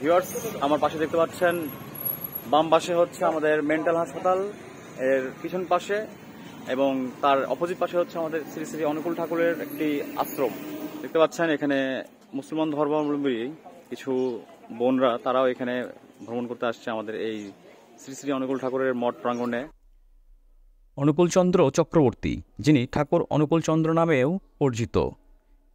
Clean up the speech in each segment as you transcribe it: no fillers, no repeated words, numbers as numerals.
Viewers, আমার পাশে দেখতে পাচ্ছেন, বাম পাশে হচ্ছে আমাদের মেন্টাল হাসপাতাল, এর পিছন পাশে এবং তার অপোজিট পাশে হচ্ছে আমাদের শ্রী শ্রী অনুকূল ঠাকুরের একটি আশ্রম দেখতে পাচ্ছেন। এখানে মুসলমান ধর্মাবলম্বী কিছু বোনরা তারাও এখানে ভ্রমণ করতে আসছে আমাদের এই শ্রী শ্রী অনুকূল ঠাকুরের মঠ প্রাঙ্গণে। অনুকূলচন্দ্র চক্রবর্তী, যিনি ঠাকুর অনুকূলচন্দ্র নামেও পরিচিত,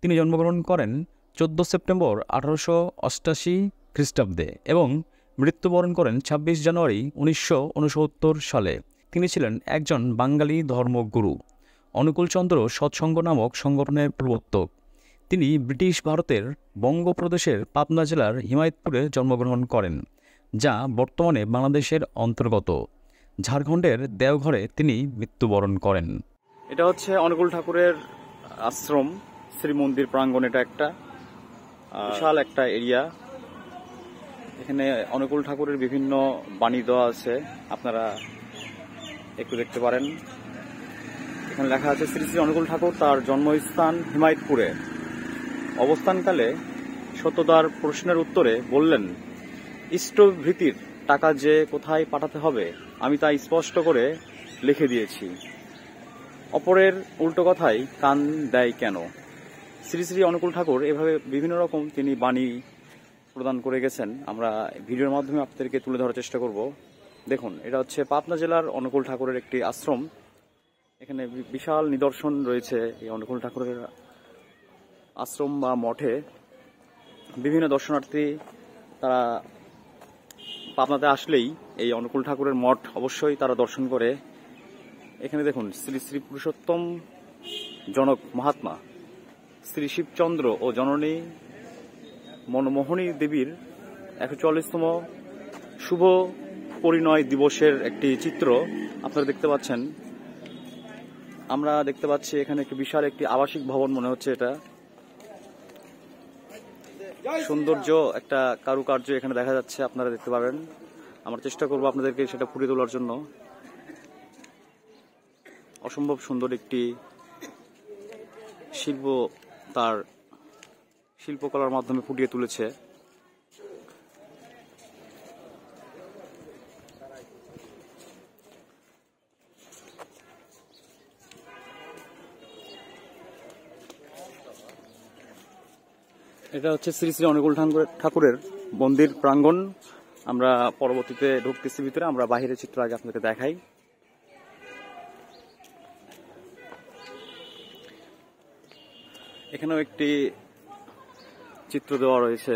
তিনি জন্মগ্রহণ করেন 14 সেপ্টেম্বর 1888 খ্রিস্টাব্দে এবং মৃত্যুবরণ করেন 26 জানুয়ারি 1969 সালে। তিনি ছিলেন একজন বাঙালি ধর্মগুরু। অনুকূলচন্দ্র সৎসঙ্গ নামক সংগঠনের প্রবর্তক। তিনি ব্রিটিশ ভারতের বঙ্গপ্রদেশের পাবনা জেলার হিমায়তপুরে জন্মগ্রহণ করেন, যা বর্তমানে বাংলাদেশের অন্তর্গত। ঝাড়খণ্ডের দেওঘরে তিনি মৃত্যুবরণ করেন। এটা হচ্ছে অনুকূল ঠাকুরের আশ্রম, শ্রী মন্দির প্রাঙ্গণ। এটা একটা বিশাল একটা এরিয়া। এখানে অনুকূল ঠাকুরের বিভিন্ন বাণী দেওয়া আছে, আপনারা একটু দেখতে পারেন। এখানে লেখা আছে, শ্রী শ্রী অনুকূল ঠাকুর তার জন্মস্থান হিমায়তপুরে অবস্থানকালে সত্যদার প্রশ্নের উত্তরে বললেন, ইষ্টভৃতির টাকা যে কোথায় পাঠাতে হবে আমি তা স্পষ্ট করে লিখে দিয়েছি, অপরের উল্টো কথায় কান দেয় কেন। শ্রী শ্রী অনুকূল ঠাকুর এভাবে বিভিন্ন রকম তিনি বাণী প্রদান করে গেছেন। আমরা ভিডিওর মাধ্যমে আপনাদেরকে তুলে ধরার চেষ্টা করব। দেখুন, এটা হচ্ছে পাবনা জেলার অনুকূল ঠাকুরের একটি আশ্রম। এখানে বিশাল নিদর্শন রয়েছে এই অনুকূল ঠাকুরের আশ্রম বা মঠে। বিভিন্ন দর্শনার্থী তারা পাবনাতে আসলেই এই অনুকূল ঠাকুরের মঠ অবশ্যই তারা দর্শন করে। এখানে দেখুন, শ্রী শ্রী পুরুষোত্তম জনক মহাত্মা শ্রী শিবচন্দ্র ও জননী মনমোহনী দেবীর 144তম শুভ পরিণয় দিবসের একটি চিত্র আপনারা দেখতে পাচ্ছেন। আমরা দেখতে পাচ্ছি এখানে একটি বিশাল একটি আবাসিক ভবন মনে হচ্ছে। এটা সৌন্দর্য একটা কারুকার্য এখানে দেখা যাচ্ছে, আপনারা দেখতে পাবেন। আমরা চেষ্টা করব আপনাদেরকে সেটা ফুটিয়ে তোলার জন্য। অসম্ভব সুন্দর একটি শিল্প তার শিল্পকলার মাধ্যমে ফুটিয়ে তুলেছে। এটা হচ্ছে শ্রী শ্রী অনুকূল ঠাকুরের মন্দির প্রাঙ্গণ। আমরা পরবর্তীতে ঢুকতেছি ভিতরে, আমরা বাহিরের চিত্র আগে আপনাদেরকে দেখাই। এখানেও একটি চিত্র দেওয়া রয়েছে,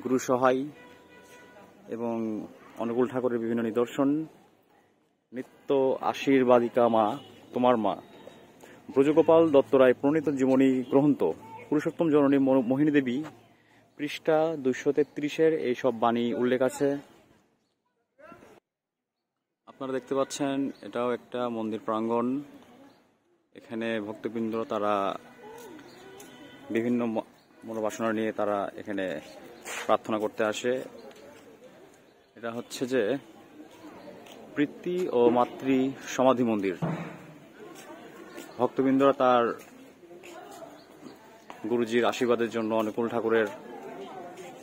গুরু সহায় এবং অনুকূল ঠাকুরের বিভিন্ন নিদর্শন। নিত্য আশীর্বাদিকা মা তোমার মা, ব্রজগোপাল দত্তরায় প্রণীত জীবনী গ্রন্থ পুরুষোত্তম জননী মোহিনী দেবী, পৃষ্ঠা 233-এর এইসব বাণী উল্লেখ আছে। আপনারা দেখতে পাচ্ছেন এটাও একটা মন্দির প্রাঙ্গণ। এখানে ভক্তবৃন্দ তারা বিভিন্ন মনোবাসনা নিয়ে তারা এখানে প্রার্থনা করতে আসে। এটা হচ্ছে যে পিতৃ ও মাতৃ সমাধি মন্দির। ভক্তবৃন্দরা তার গুরুজির আশীর্বাদের জন্য অনুকূল ঠাকুরের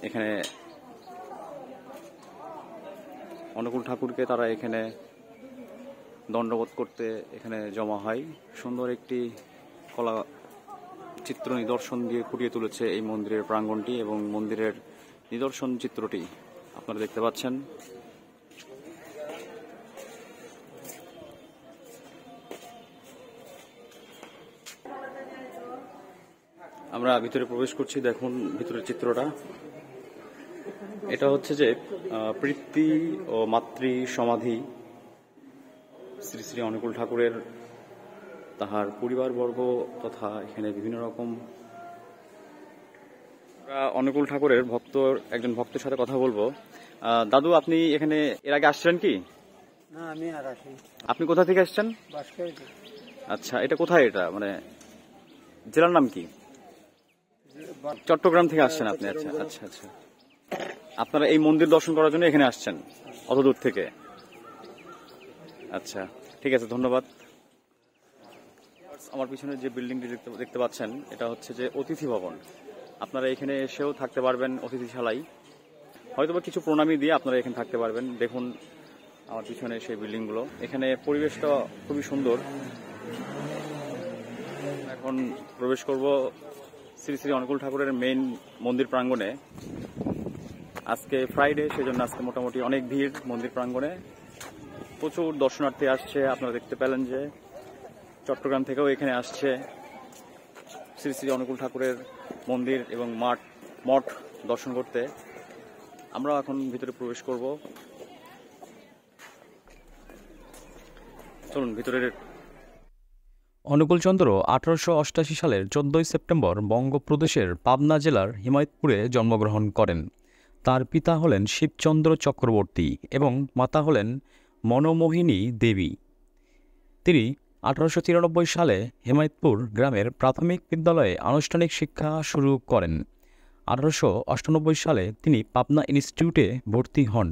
এখানে অনুকূল ঠাকুরকে তারা এখানে দণ্ডবোধ করতে এখানে জমা হয়। সুন্দর একটি কলা চিত্র নিদর্শন দিয়ে ফুটিয়ে তুলেছে এই মন্দিরের প্রাঙ্গণটি এবং মন্দিরের নিদর্শন চিত্রটি আপনারা দেখতে পাচ্ছেন। আমরা ভিতরে প্রবেশ করছি, দেখুন ভিতরের চিত্রটা। এটা হচ্ছে যে পিতৃ ও মাতৃ সমাধি শ্রী শ্রী অনুকূল ঠাকুরের, তাহার পরিবারবর্গ তথা এখানে বিভিন্ন রকম। অনুকূল ঠাকুরের একজন ভক্তের সাথে কথা বলবো। দাদু, আপনি এখানে এর আগে আসছেন কি? না, আমি আর আসি। আপনি কোথা থেকে আসছেন? আচ্ছা, এটা কোথায়? এটা মানে জেলার নাম কি? চট্টগ্রাম থেকে আসছেন আপনি? আচ্ছা আচ্ছা আচ্ছা। আপনারা এই মন্দির দর্শন করার জন্য এখানে আসছেন অত দূর থেকে? আচ্ছা, ঠিক আছে, ধন্যবাদ। আমার পিছনে যে বিল্ডিংটি দেখতে পাচ্ছেন এটা হচ্ছে যে অতিথি ভবন। আপনারা এখানে এসেও থাকতে পারবেন অতিথিশালায়, হয়তোবা কিছু প্রণামী দিয়ে আপনারা এখানে থাকতে পারবেন। দেখুন আমার পিছনে সেই বিল্ডিংগুলো, এখানে পরিবেশটা খুবই সুন্দর। এখন প্রবেশ করব শ্রী শ্রী অনুকূল ঠাকুরের মেইন মন্দির প্রাঙ্গণে। আজকে ফ্রাইডে, সেজন্য আজকে মোটামুটি অনেক ভিড় মন্দির প্রাঙ্গণে, প্রচুর দর্শনার্থী আসছে। আপনারা দেখতে পেলেন যে চট্টগ্রাম থেকেও এখানে আসছে শ্রী শ্রী অনুকূল ঠাকুরের মন্দির এবং মঠ দর্শন করতে। আমরা এখন ভিতরে প্রবেশ করব, চলুন ভিতরের। অনুকূলচন্দ্র 1888 সালের 14 সেপ্টেম্বর বঙ্গপ্রদেশের পাবনা জেলার হিমায়তপুরে জন্মগ্রহণ করেন। তার পিতা হলেন শিবচন্দ্র চক্রবর্তী এবং মাতা হলেন মনোমোহিনী দেবী। তিনি 1893 সালে হিমায়তপুর গ্রামের প্রাথমিক বিদ্যালয়ে আনুষ্ঠানিক শিক্ষা শুরু করেন। 1898 সালে তিনি পাবনা ইনস্টিটিউটে ভর্তি হন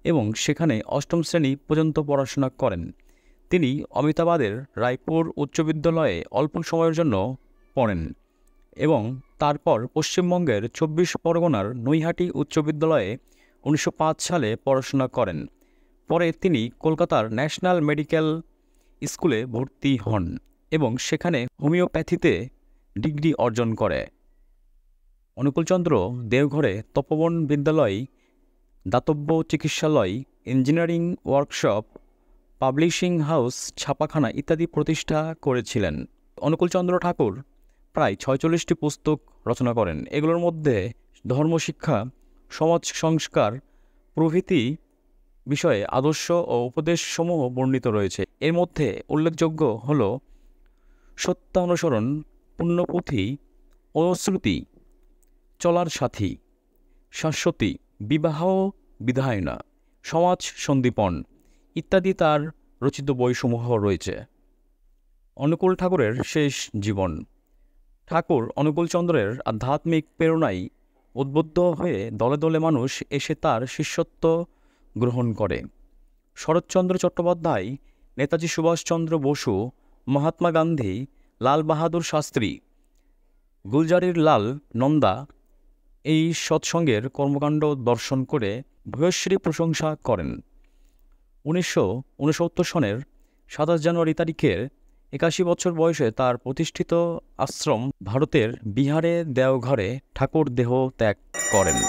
এবং সেখানে 8ম শ্রেণী পর্যন্ত পড়াশোনা করেন। তিনি অমিতাবাদের রায়পুর উচ্চ বিদ্যালয়ে অল্প সময়ের জন্য পড়েন এবং তারপর পশ্চিমবঙ্গের 24 পরগনার নৈহাটি উচ্চ বিদ্যালয়ে 1905 সালে পড়াশোনা করেন। পরে তিনি কলকাতার ন্যাশনাল মেডিকেল স্কুলে ভর্তি হন এবং সেখানে হোমিওপ্যাথিতে ডিগ্রি অর্জন করে। অনুকূলচন্দ্র দেওঘরে তপোবন বিদ্যালয়, দাতব্য চিকিৎসালয়, ইঞ্জিনিয়ারিং ওয়ার্কশপ, পাবলিশিং হাউস, ছাপাখানা ইত্যাদি প্রতিষ্ঠা করেছিলেন। অনুকূলচন্দ্র ঠাকুর প্রায় 46টি পুস্তক রচনা করেন। এগুলোর মধ্যে ধর্মশিক্ষা, সমাজ সংস্কার প্রভৃতি বিষয়ে আদর্শ ও উপদেশসমূহ বর্ণিত রয়েছে। এর মধ্যে উল্লেখযোগ্য হল সত্যানুসরণ, পুণ্যপুঁথি, অনুশ্রুতি, চলার সাথী, শাশ্বতী, বিবাহ বিধায়না, সমাজ সন্দীপন ইত্যাদি তার রচিত বইসমূহ রয়েছে। অনুকূল ঠাকুরের শেষ জীবন। ঠাকুর অনুকূলচন্দ্রের আধ্যাত্মিক প্রেরণায় উদ্বুদ্ধ হয়ে দলে দলে মানুষ এসে তার শিষ্যত্ব গ্রহণ করে। শরৎচন্দ্র চট্টোপাধ্যায়, নেতাজি সুভাষচন্দ্র বসু, মহাত্মা গান্ধী, লাল বাহাদুর শাস্ত্রী, গুলজারির লাল নন্দা এই সৎসঙ্গের কর্মকাণ্ড দর্শন করে ভূয়সী প্রশংসা করেন। 1969 সনের 27 জানুয়ারি তারিখের 81 বছর বয়সে তার প্রতিষ্ঠিত আশ্রম ভারতের বিহারে দেওঘরে ঠাকুর দেহ ত্যাগ করেন।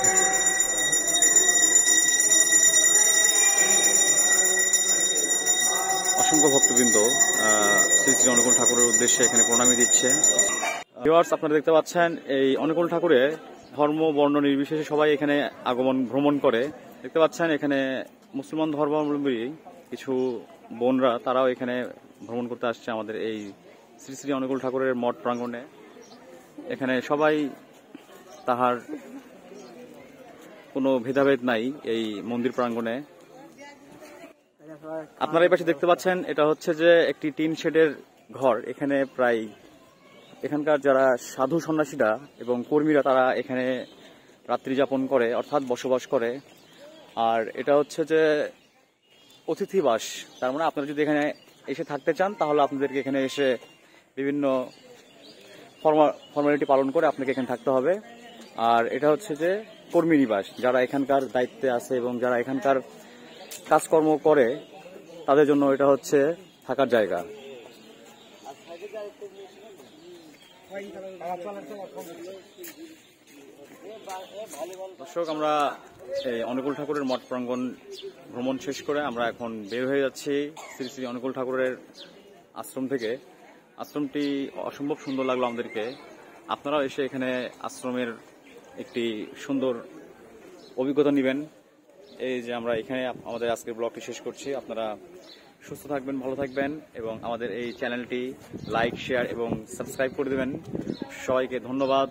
অসংখ্য ভক্তবৃন্দ শ্রী শ্রী অনুকূল ঠাকুরের উদ্দেশ্যে এখানে প্রণামী দিচ্ছে। ভিউয়ার্স, আপনারা দেখতে পাচ্ছেন এই অনুকূল ঠাকুরে ধর্ম বর্ণ নির্বিশেষে সবাই এখানে ভ্রমণ করে। দেখতে পাচ্ছেন এখানে মুসলমান ধর্মাবলম্বী কিছু বোনরা, তারাও এখানে ভ্রমণ করতে আসছে আমাদের এই শ্রী শ্রী অনুকূল ঠাকুরের মঠ প্রাঙ্গণে। এখানে সবাই, তাহার কোনো ভেদাভেদ নাই এই মন্দির প্রাঙ্গণে। আপনারা এই পাশে দেখতে পাচ্ছেন, এটা হচ্ছে যে একটি টিন শেডের ঘর। এখানে প্রায় এখানকার যারা সাধু সন্ন্যাসীরা এবং কর্মীরা তারা এখানে রাত্রি যাপন করে, অর্থাৎ বসবাস করে। আর এটা হচ্ছে যে অতিথিবাস, তার মানে আপনারা যদি এখানে এসে থাকতে চান তাহলে আপনাদেরকে এখানে এসে বিভিন্ন ফর্মালিটি পালন করে আপনাকে এখানে থাকতে হবে। আর এটা হচ্ছে যে কর্মী নিবাস, যারা এখানকার দায়িত্বে আছে এবং যারা এখানকার কাজকর্ম করে তাদের জন্য এটা হচ্ছে থাকার জায়গা। দর্শক, আমরা এই অনুকূল ঠাকুরের মঠ প্রাঙ্গণ ভ্রমণ শেষ করে আমরা এখন বের হয়ে যাচ্ছি শ্রী শ্রী অনুকূল ঠাকুরের আশ্রম থেকে। আশ্রমটি অসম্ভব সুন্দর লাগলো আমাদেরকে। আপনারাও এসে এখানে আশ্রমের একটি সুন্দর অভিজ্ঞতা নেবেন। এই যে আমরা এখানে আমাদের আজকের ব্লগটি শেষ করছি। আপনারা সুস্থ থাকবেন, ভালো থাকবেন এবং আমাদের এই চ্যানেলটি লাইক, শেয়ার এবং সাবস্ক্রাইব করে দেবেন। সবাইকে ধন্যবাদ।